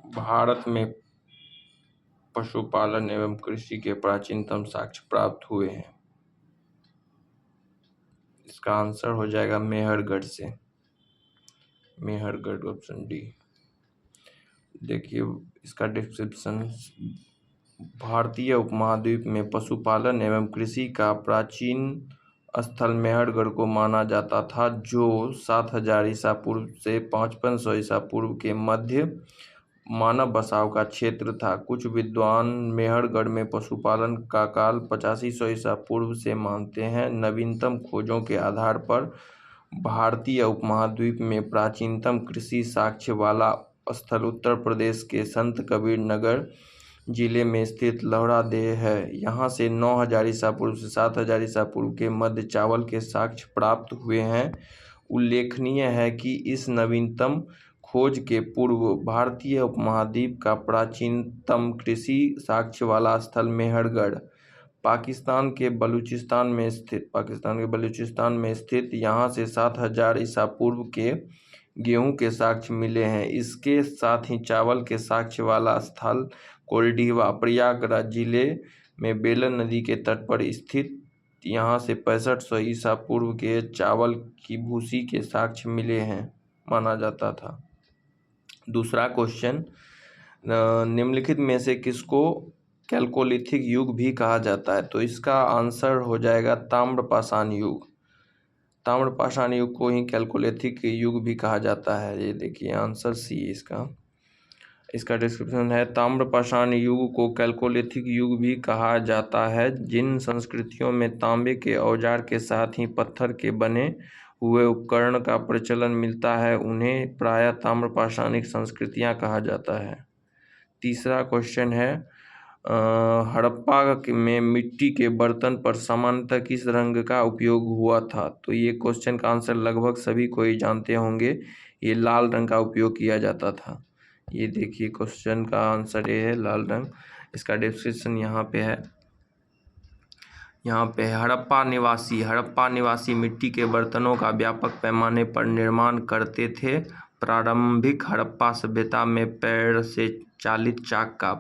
भारत में पशुपालन एवं कृषि के प्राचीनतम साक्ष्य प्राप्त हुए हैं? इसका आंसर हो जाएगा मेहरगढ़ से, मेहरगढ़, ऑप्शन डी। देखिए इसका डिस्क्रिप्शन, भारतीय उपमहाद्वीप में पशुपालन एवं कृषि का प्राचीन स्थल मेहरगढ़ को माना जाता था, जो 7000 ईसा पूर्व से 5500 ईसा पूर्व के मध्य मानव बसाव का क्षेत्र था। कुछ विद्वान मेहरगढ़ में पशुपालन का काल 8500 ईसा पूर्व से मानते हैं। नवीनतम खोजों के आधार पर भारतीय उपमहाद्वीप में प्राचीनतम कृषि साक्ष्य वाला स्थल उत्तर प्रदेश के संत कबीर नगर जिले में स्थित लौहरादेह है। यहाँ से 9000 ईसा पूर्व से 7000 ईसा पूर्व के मध्य चावल के साक्ष्य प्राप्त हुए हैं। उल्लेखनीय है कि इस नवीनतम खोज के पूर्व भारतीय उपमहाद्वीप का प्राचीनतम कृषि साक्ष्य वाला स्थल मेहरगढ़ पाकिस्तान के बलूचिस्तान में स्थित यहाँ से 7000 ईसा पूर्व के गेहूं के साक्ष्य मिले हैं। इसके साथ ही चावल के साक्ष्य वाला स्थल कोल्डीवा प्रयागराज जिले में बेलन नदी के तट पर स्थित यहाँ से 6500 ईसा पूर्व के चावल की भूसी के साक्ष्य मिले हैं, माना जाता था। दूसरा क्वेश्चन, निम्नलिखित में से किसको कैल्कोलिथिक युग भी कहा जाता है? तो इसका आंसर हो जाएगा ताम्रपाषाण युग। ताम्रपाषाण युग को ही कैल्कोलिथिक युग भी कहा जाता है। ये देखिए आंसर सी इसका डिस्क्रिप्शन है, ताम्रपाषाण युग को कैल्कोलिथिक युग भी कहा जाता है। जिन संस्कृतियों में तांबे के औजार के साथ ही पत्थर के बने हुए उपकरण का प्रचलन मिलता है, उन्हें प्रायः ताम्रपाषाणिक संस्कृतियां कहा जाता है। तीसरा क्वेश्चन है, हड़प्पा में मिट्टी के बर्तन पर सामान्यतः किस रंग का उपयोग हुआ था? तो ये क्वेश्चन का आंसर लगभग सभी कोई जानते होंगे, ये लाल रंग का उपयोग किया जाता था। ये देखिए क्वेश्चन का आंसर ये है लाल रंग। इसका डिस्क्रिप्शन यहाँ पे है। हड़प्पा निवासी मिट्टी के बर्तनों का व्यापक पैमाने पर निर्माण करते थे। प्रारंभिक हड़प्पा सभ्यता में पैर से चालित चाक का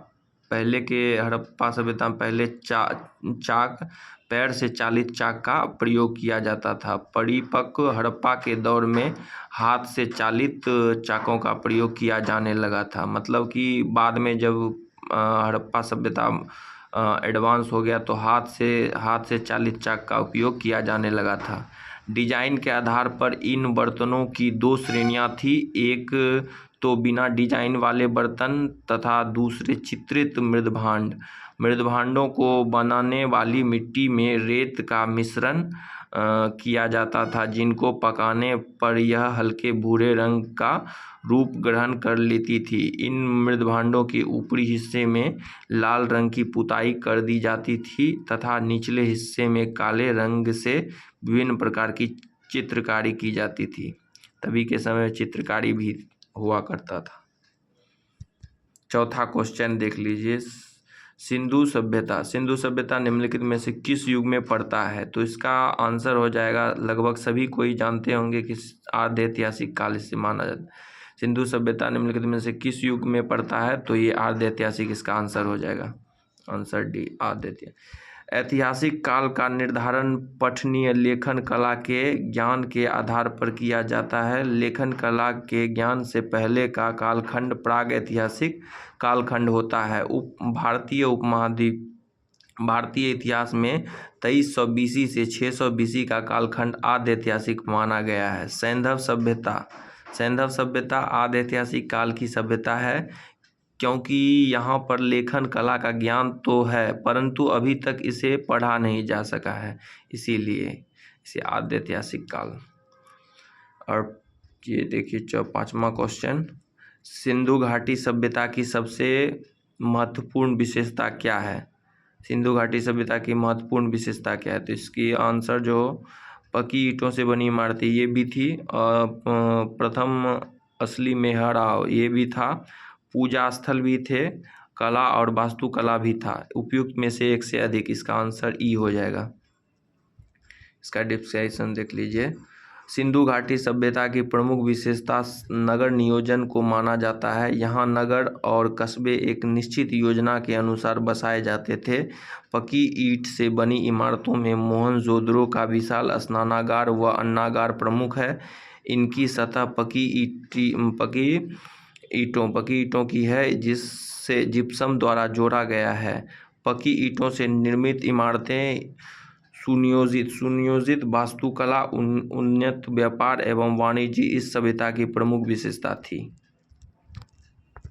पैर से चालित चाक का प्रयोग किया जाता था। परिपक्व हड़प्पा के दौर में हाथ से चालित चाकों का प्रयोग किया जाने लगा था। मतलब कि बाद में जब हड़प्पा सभ्यता एडवांस हो गया तो हाथ से चालित चाक का उपयोग किया जाने लगा था। डिजाइन के आधार पर इन बर्तनों की दो श्रेणियां थी, एक तो बिना डिजाइन वाले बर्तन तथा दूसरे चित्रित मृदभांडों को बनाने वाली मिट्टी में रेत का मिश्रण किया जाता था, जिनको पकाने पर यह हल्के भूरे रंग का रूप ग्रहण कर लेती थी। इन मृदभांडों के ऊपरी हिस्से में लाल रंग की पुताई कर दी जाती थी तथा निचले हिस्से में काले रंग से विभिन्न प्रकार की चित्रकारी की जाती थी। तभी के समय चित्रकारी भी हुआ करता था। चौथा क्वेश्चन देख लीजिए, सिंधु सभ्यता निम्नलिखित में से किस युग में पड़ता है? तो इसका आंसर हो जाएगा, लगभग सभी कोई जानते होंगे कि आद्य ऐतिहासिक काल से माना जाता है। सिंधु सभ्यता निम्नलिखित में से किस युग में पड़ता है? तो ये आद्य ऐतिहासिक इसका आंसर हो जाएगा, आंसर डी आद्य ऐतिहासिक काल का निर्धारण पठनीय लेखन कला के ज्ञान के आधार पर किया जाता है। लेखन कला के ज्ञान से पहले का कालखंड प्राग ऐतिहासिक कालखंड होता है। भारतीय इतिहास में 2300 BC से 600 BC का कालखंड आद्य ऐतिहासिक माना गया है। सैंधव सभ्यता आद्य ऐतिहासिक काल की सभ्यता है, क्योंकि यहाँ पर लेखन कला का ज्ञान तो है परंतु अभी तक इसे पढ़ा नहीं जा सका है, इसीलिए इसे आद्य ऐतिहासिक काल। और ये देखिए पांचवा क्वेश्चन, सिंधु घाटी सभ्यता की सबसे महत्वपूर्ण विशेषता क्या है? सिंधु घाटी सभ्यता की महत्वपूर्ण विशेषता क्या है? तो इसकी आंसर जो पक्की ईंटों से बनी इमारतें ये भी थी, और प्रथम असली मेहराब ये भी था, पूजा स्थल भी थे, कला और वास्तुकला भी था। उपयुक्त में से एक से अधिक, इसका आंसर ई हो जाएगा। इसका डिस्क्रिप्शन देख लीजिए, सिंधु घाटी सभ्यता की प्रमुख विशेषता नगर नियोजन को माना जाता है। यहाँ नगर और कस्बे एक निश्चित योजना के अनुसार बसाए जाते थे। पक्की ईंट से बनी इमारतों में मोहनजोदड़ो का विशाल स्नानागार व अन्नागार प्रमुख है। इनकी सतह पक्की ईंटों की है, जिससे जिप्सम द्वारा जोड़ा गया है। पक्की ईंटों से निर्मित इमारतें सुनियोजित वास्तुकला, उन्नत व्यापार एवं वाणिज्य इस सभ्यता की प्रमुख विशेषता थी।